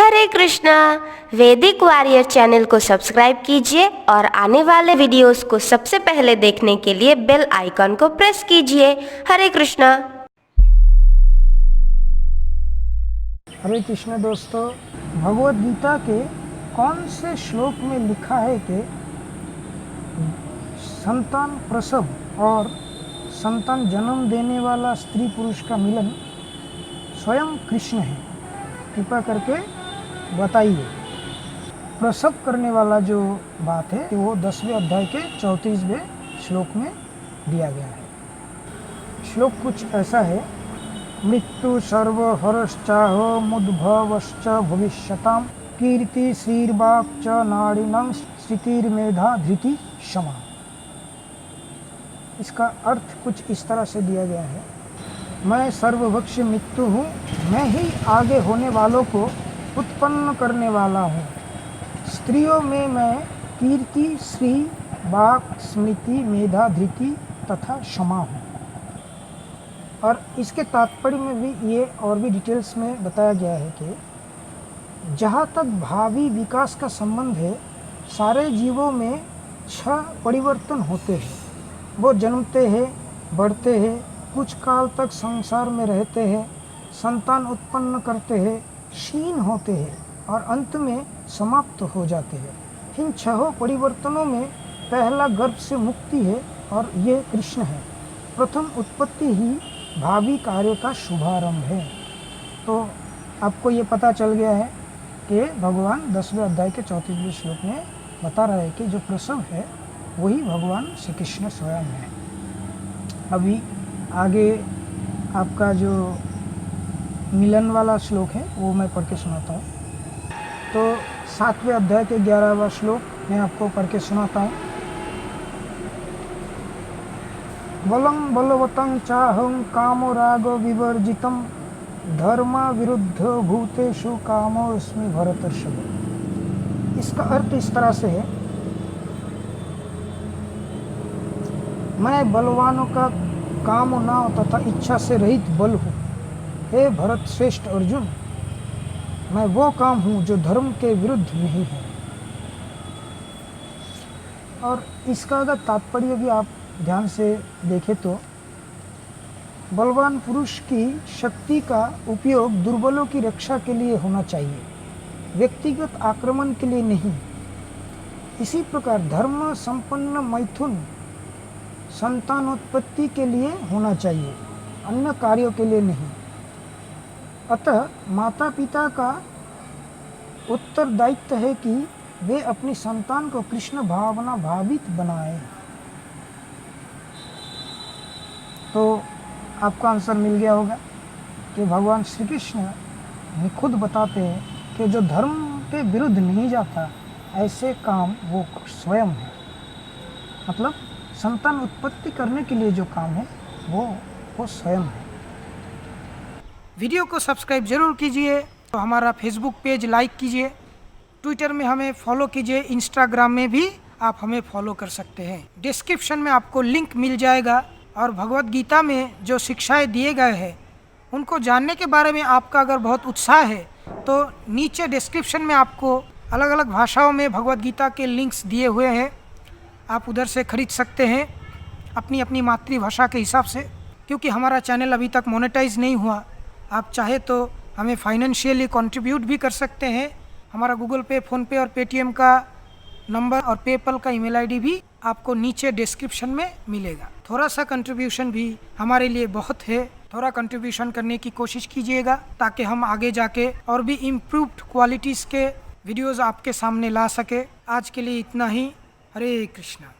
हरे कृष्णा। वैदिक warrior channel को subscribe कीजिए और आने वाले वीडियोस को सबसे पहले देखने के लिए बेल आइकन को प्रेस कीजिए। हरे कृष्णा। हरे कृष्ण दोस्तों, भगवद गीता के कौन से श्लोक में लिखा है कि संतान प्रसव और संतान जन्म देने वाला स्त्री पुरुष का मिलन स्वयं कृष्ण है? कृपा करके बताइए। प्रसव करने वाला जो बात है वो 10वें अध्याय के 34वें श्लोक में दिया गया है। श्लोक कुछ ऐसा है, मृत्यु सर्व हरश्चाहो मुद्भवश्च भविष्यताम कीर्ति श्रीर्वाक् च नाड़िनं स्थितिर्मेधा धृति क्षमा। इसका अर्थ कुछ इस तरह से दिया गया है, मैं सर्वभक्ष मृत्यु हूँ, मैं ही आगे होने वालों को उत्पन्न करने वाला हूँ। स्त्रियों में मैं कीर्ति श्री वाक् स्मृति मेधा धृति तथा क्षमा हूँ। और इसके तात्पर्य में भी ये और भी डिटेल्स में बताया गया है कि जहाँ तक भावी विकास का संबंध है, सारे जीवों में 6 परिवर्तन होते हैं। वो जन्मते हैं, बढ़ते हैं, कुछ काल तक संसार में रहते हैं, संतान उत्पन्न करते हैं, क्षीण होते हैं और अंत में समाप्त हो जाते हैं। इन 6 परिवर्तनों में पहला गर्भ से मुक्ति है और ये कृष्ण है। प्रथम उत्पत्ति ही भावी कार्य का शुभारंभ है। तो आपको ये पता चल गया है कि भगवान 10वें अध्याय के 34वें श्लोक में बता रहा है कि जो प्रसव है वही भगवान श्री कृष्ण स्वयं है। अभी आगे आपका जो मिलन वाला श्लोक है वो मैं पढ़ के सुनाता हूँ। तो 7वें अध्याय के 11वां श्लोक मैं आपको पढ़ के सुनाता हूँ। बलं बलवतं चाहं कामो रागो विवर्जितं धर्म विरुद्ध भूतेषु कामोऽस्मि भरतर्षभ। इसका अर्थ इस तरह से है, मैं बलवानों का काम नाव तथा इच्छा से रहित बल हूँ। हे भरत श्रेष्ठ अर्जुन, मैं वो काम हूँ जो धर्म के विरुद्ध नहीं है। और इसका अगर तात्पर्य भी आप ध्यान से देखें तो बलवान पुरुष की शक्ति का उपयोग दुर्बलों की रक्षा के लिए होना चाहिए, व्यक्तिगत आक्रमण के लिए नहीं। इसी प्रकार धर्म संपन्न मैथुन संतानोत्पत्ति के लिए होना चाहिए, अन्य कार्यों के लिए नहीं। अतः माता पिता का उत्तरदायित्व है कि वे अपनी संतान को कृष्ण भावना भावित बनाएं। तो आपका आंसर मिल गया होगा कि भगवान श्री कृष्ण खुद बताते हैं कि जो धर्म के विरुद्ध नहीं जाता ऐसे काम वो स्वयं है। मतलब संतान उत्पत्ति करने के लिए जो काम है वो स्वयं है। वीडियो को सब्सक्राइब जरूर कीजिए, तो हमारा फेसबुक पेज लाइक कीजिए, ट्विटर में हमें फॉलो कीजिए, इंस्टाग्राम में भी आप हमें फॉलो कर सकते हैं। डिस्क्रिप्शन में आपको लिंक मिल जाएगा और भगवद गीता में जो शिक्षाएं दिए गए हैं उनको जानने के बारे में आपका अगर बहुत उत्साह है तो नीचे डिस्क्रिप्शन में आपको अलग अलग भाषाओं में भगवद गीता के लिंक्स दिए हुए हैं, आप उधर से खरीद सकते हैं अपनी अपनी मातृभाषा के हिसाब से। क्योंकि हमारा चैनल अभी तक मोनेटाइज नहीं हुआ, आप चाहे तो हमें फाइनेंशियली कंट्रीब्यूट भी कर सकते हैं। हमारा गूगल पे, फ़ोनपे और पेटीएम का नंबर और पेपल का ईमेल आईडी भी आपको नीचे डिस्क्रिप्शन में मिलेगा। थोड़ा सा कंट्रीब्यूशन भी हमारे लिए बहुत है, थोड़ा कंट्रीब्यूशन करने की कोशिश कीजिएगा ताकि हम आगे जाके और भी इम्प्रूव्ड क्वालिटीज़ के वीडियोज़ आपके सामने ला सके। आज के लिए इतना ही। हरे कृष्णा।